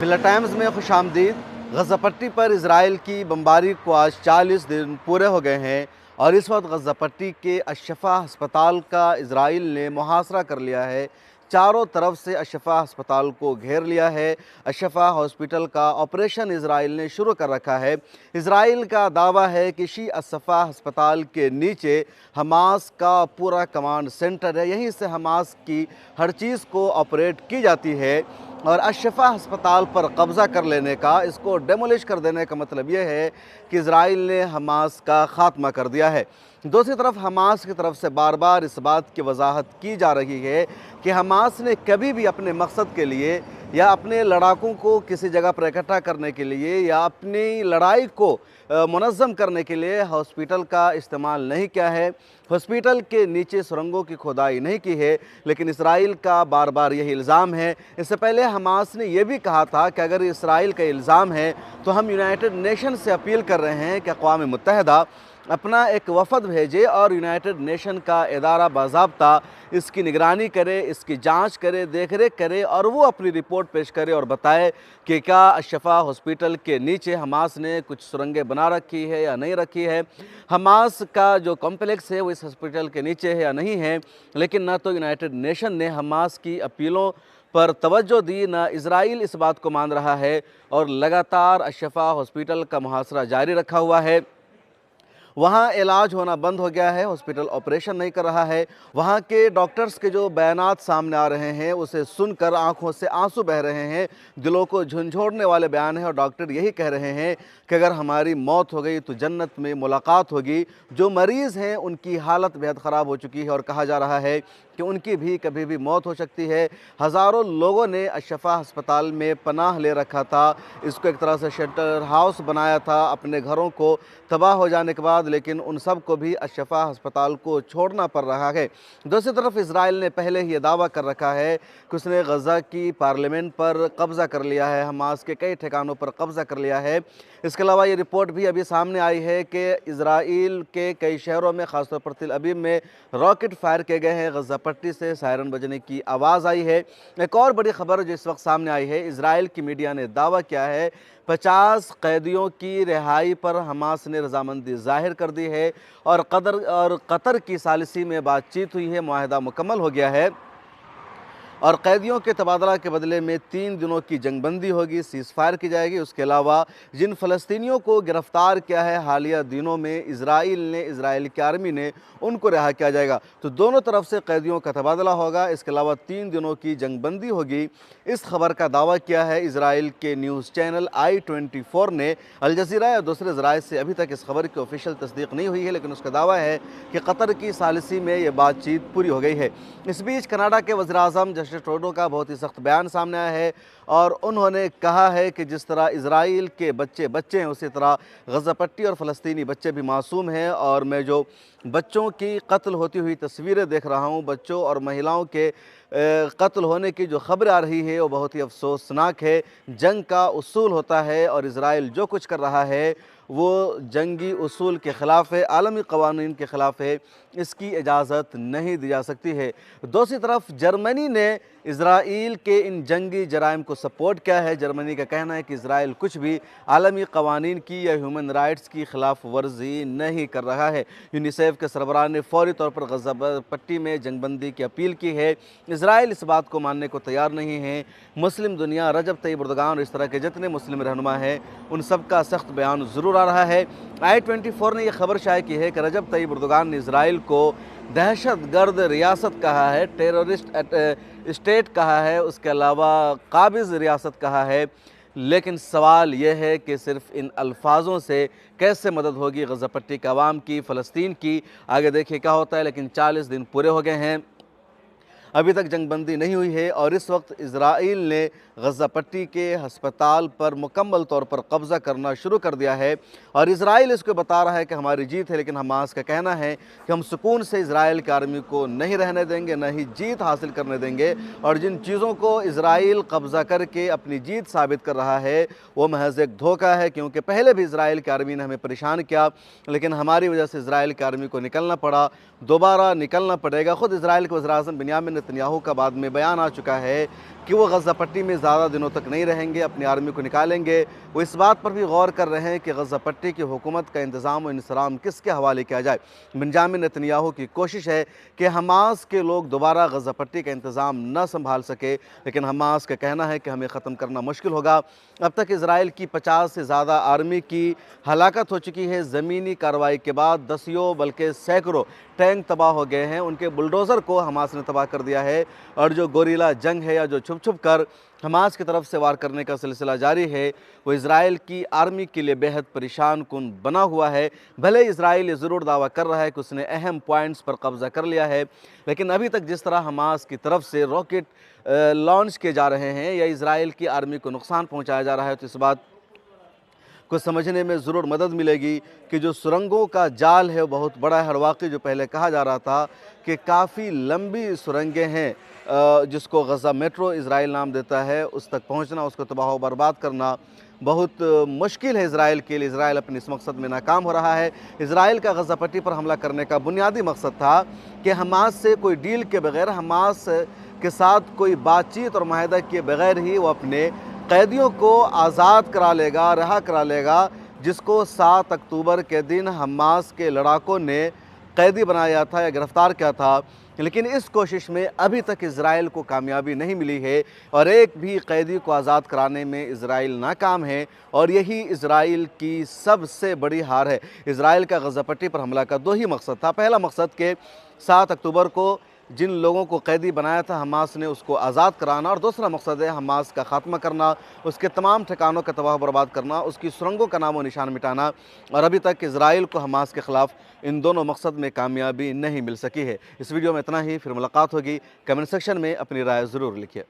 मिला टाइम्स में खुशामदीद। गज़ा पट्टी पर इसराइल की बमबारी को आज 40 दिन पूरे हो गए हैं और इस वक्त गज़ा पट्टी के अशफ़ा अस्पताल का इसराइल ने मुहासरा कर लिया है। चारों तरफ से अशफ़ा अस्पताल को घेर लिया है। अशफ़ा हॉस्पिटल का ऑपरेशन इसराइल ने शुरू कर रखा है। इसराइल का दावा है कि शी अशफ़ा अस्पताल के नीचे हमास का पूरा कमांड सेंटर है, यहीं से हमास की हर चीज़ को ऑपरेट की जाती है और अशफ़ा अस्पताल पर कब्ज़ा कर लेने का, इसको डेमोलिश कर देने का मतलब यह है कि इजराइल ने हमास का ख़ात्मा कर दिया है। दूसरी तरफ हमास की तरफ से बार बार इस बात की वजाहत की जा रही है कि हमास ने कभी भी अपने मकसद के लिए या अपने लड़ाकों को किसी जगह पर इकट्ठा करने के लिए या अपनी लड़ाई को मुनज़्ज़म करने के लिए हॉस्पिटल का इस्तेमाल नहीं किया है, हॉस्पिटल के नीचे सुरंगों की खुदाई नहीं की है। लेकिन इसराइल का बार बार यही इल्ज़ाम है। इससे पहले हमास ने यह भी कहा था कि अगर इसराइल का इल्ज़ाम है तो हम यूनाइटेड नेशन से अपील कर रहे हैं कि अक़वाम मुत्तहिदा अपना एक वफ़द भेजे और यूनाइटेड नेशन का इदारा बाज़ाब्ता इसकी निगरानी करे, इसकी जांच करे, देख रेख करे और वो अपनी रिपोर्ट पेश करे और बताए कि क्या अशफ़ा हॉस्पिटल के नीचे हमास ने कुछ सुरंगें बना रखी है या नहीं रखी है, हमास का जो कॉम्प्लेक्स है वो इस हॉस्पिटल के नीचे है या नहीं है। लेकिन न तो यूनाइटेड नेशन ने हमास की अपीलों पर तवज्जो दी, न इसराइल इस बात को मान रहा है और लगातार अशफ़ा हॉस्पिटल का मुहासरा जारी रखा हुआ है। वहाँ इलाज होना बंद हो गया है, हॉस्पिटल ऑपरेशन नहीं कर रहा है। वहाँ के डॉक्टर्स के जो बयानात सामने आ रहे हैं उसे सुनकर आंखों से आंसू बह रहे हैं, दिलों को झंझोड़ने वाले बयान हैं और डॉक्टर यही कह रहे हैं कि अगर हमारी मौत हो गई तो जन्नत में मुलाकात होगी। जो मरीज़ हैं उनकी हालत बेहद ख़राब हो चुकी है और कहा जा रहा है कि उनकी भी कभी भी मौत हो सकती है। हज़ारों लोगों ने अशफ़ा अस्पताल में पनाह ले रखा था, इसको एक तरह से शेल्टर हाउस बनाया था अपने घरों को तबाह हो जाने के बाद, लेकिन उन सब को भी अशफ़ा अस्पताल को छोड़ना पड़ रहा है। दूसरी तरफ इसराइल ने पहले ही दावा कर रखा है कि उसने गज़ा की पार्लियामेंट पर कब्ज़ा कर लिया है, हमास के कई ठिकानों पर कब्ज़ा कर लिया है। इसके अलावा ये रिपोर्ट भी अभी सामने आई है कि इसराइल के कई शहरों में, ख़ासतौर पर तिल अबीब में रॉकेट फायर किए गए हैं। गज़ा पट्टी से सायरन बजने की आवाज़ आई है। एक और बड़ी खबर जो इस वक्त सामने आई है, इसराइल की मीडिया ने दावा किया है 50 कैदियों की रिहाई पर हमास ने रजामंदी जाहिर कर दी है और कतर की सालिसी में बातचीत हुई है, मुआहदा मुकम्मल हो गया है और कैदियों के तबादला के बदले में 3 दिनों की जंगबंदी होगी, सीज़ फायर की जाएगी। उसके अलावा जिन फ़लस्तीनियों को गिरफ़्तार किया है हालिया दिनों में इसराइल की आर्मी ने, उनको रिहा किया जाएगा। तो दोनों तरफ से कैदियों का तबादला होगा। इसके अलावा 3 दिनों की जंगबंदी होगी। इस खबर का दावा किया है इसराइल के न्यूज़ चैनल I24 ने। अल जज़ीरा या दूसरे ज़राए से अभी तक इस खबर की ऑफिशियल तस्दीक नहीं हुई है, लेकिन उसका दावा है कि कतर की सालिसी में ये बातचीत पूरी हो गई है। इस बीच कनाडा के वज़ीर-ए-आज़म जस्टिन ट्रूडो का बहुत ही सख्त बयान सामने आया है और उन्होंने कहा है कि जिस तरह इसराइल के बच्चे हैं उसी तरह गज़ा पट्टी और फ़लस्तीनी बच्चे भी मासूम हैं। और मैं जो बच्चों की कत्ल होती हुई तस्वीरें देख रहा हूँ, बच्चों और महिलाओं के कत्ल होने की जो खबर आ रही है वो बहुत ही अफसोसनाक है। जंग का उसूल होता है और इसराइल जो कुछ कर रहा है वो जंगी उसूल के ख़िलाफ़ है, आलमी क़वानीन के ख़िलाफ़ है, इसकी इजाज़त नहीं दी जा सकती है। दूसरी तरफ जर्मनी ने इसराइल के इन जंगी जराइम को सपोर्ट किया है। जर्मनी का कहना है कि इसराइल कुछ भी आलमी क़वानीन की या ह्यूमन राइट्स की ख़िलाफ़ वर्जी नहीं कर रहा है। यूनिसेफ के सरबराह ने फौरी तौर पर गज़ा पट्टी में जंगबंदी की अपील की है। इसराइल इस बात को मानने को तैयार नहीं है। मुस्लिम दुनिया, रजब तैयब एर्दोगान और इस तरह के जितने मुस्लिम रहनुमा हैं उन सब का सख्त बयान ज़रूर आ रहा है। I24 ने यह खबर शाये की है कि रजब तैयब एर्दोगान ने इसराइल को दहशतगर्द रियासत कहा है, टेररिस्ट स्टेट कहा है, उसके अलावा काबिज़ रियासत कहा है। लेकिन सवाल यह है कि सिर्फ़ इन अल्फाजों से कैसे मदद होगी गज़ा पट्टी के अवाम की, फ़लस्तीन की। आगे देखिए क्या होता है। लेकिन 40 दिन पूरे हो गए हैं, अभी तक जंगबंदी नहीं हुई है और इस वक्त इसराइल ने गज़ा पट्टी के हस्पताल पर मुकम्मल तौर पर कब्ज़ा करना शुरू कर दिया है और इसराइल इसको बता रहा है कि हमारी जीत है। लेकिन हमास का कहना है कि हम सुकून से इसराइल की आर्मी को नहीं रहने देंगे, न ही जीत हासिल करने देंगे और जिन चीज़ों को इसराइल कब्ज़ा करके अपनी जीत साबित कर रहा है वो महज एक धोखा है। क्योंकि पहले भी इसराइल की आर्मी ने हमें परेशान किया, लेकिन हमारी वजह से इसराइल की आर्मी को निकलना पड़ा, दोबारा निकलना पड़ेगा। ख़ुद इसराइल के वज़ीर-ए-आज़म बिन्यामिन नेतन्याहू का बाद में बयान आ चुका है कि वो गज़ा पट्टी में ज़्यादा दिनों तक नहीं रहेंगे, अपनी आर्मी को निकालेंगे। वो इस बात पर भी गौर कर रहे हैं कि गज़ा पट्टी की हुकूमत का इंतज़ाम व इंसराम किसके हवाले किया जाए। बेंजामिन नेतन्याहू की कोशिश है कि हमास के लोग दोबारा गज़ा पट्टी का इंतज़ाम न संभाल सके, लेकिन हमास का कहना है कि हमें ख़त्म करना मुश्किल होगा। अब तक इजराइल की 50 से ज़्यादा आर्मी की हलाकत हो चुकी है। ज़मीनी कार्रवाई के बाद दसियों बल्कि सैकड़ों टैंक तबाह हो गए हैं, उनके बुलडोज़र को हमास ने तबाह कर दिया है। और जो गोरिल्ला जंग है या जो छुप छुप कर हमास की तरफ से वार करने का सिलसिला जारी है, वो इजराइल की आर्मी के लिए बेहद परेशान कुन बना हुआ है। भले इजराइल ये ज़रूर दावा कर रहा है कि उसने अहम पॉइंट्स पर कब्ज़ा कर लिया है, लेकिन अभी तक जिस तरह हमास की तरफ से रॉकेट लॉन्च किए जा रहे हैं या इजराइल की आर्मी को नुकसान पहुंचाया जा रहा है, तो इस बात को समझने में ज़रूर मदद मिलेगी कि जो सुरंगों का जाल है वो बहुत बड़ा है। और वाकई जो पहले कहा जा रहा था कि काफ़ी लंबी सुरंगें हैं, जिसको गज़ा मेट्रो इज़राइल नाम देता है, उस तक पहुंचना, उसको तबाह बर्बाद करना बहुत मुश्किल है इज़राइल के लिए। इज़राइल अपने इस मकसद में नाकाम हो रहा है। इज़राइल का गज़ा पट्टी पर हमला करने का बुनियादी मकसद था कि हमास से कोई डील के बगैर, हमास के साथ कोई बातचीत और माहिदा किए बगैर ही वो अपने कैदियों को आज़ाद करा लेगा, रहा करा लेगा, जिसको 7 अक्टूबर के दिन हमास के लड़ाकों ने कैदी बनाया था या गिरफ़्तार किया था। लेकिन इस कोशिश में अभी तक इज़राइल को कामयाबी नहीं मिली है और एक भी कैदी को आज़ाद कराने में इज़राइल नाकाम है। और यही इज़राइल की सबसे बड़ी हार है। इज़राइल का गज़ा पट्टी पर हमला का 2 ही मकसद था। पहला मकसद के 7 अक्टूबर को जिन लोगों को कैदी बनाया था हमास ने, उसको आज़ाद कराना, और दूसरा मकसद है हमास का ख़ात्मा करना, उसके तमाम ठिकानों का तबाह बर्बाद करना, उसकी सुरंगों का नामो निशान मिटाना। और अभी तक इज़राइल को हमास के ख़िलाफ़ इन दोनों मकसद में कामयाबी नहीं मिल सकी है। इस वीडियो में इतना ही, फिर मुलाकात होगी। कमेंट सेक्शन में अपनी राय ज़रूर लिखिए।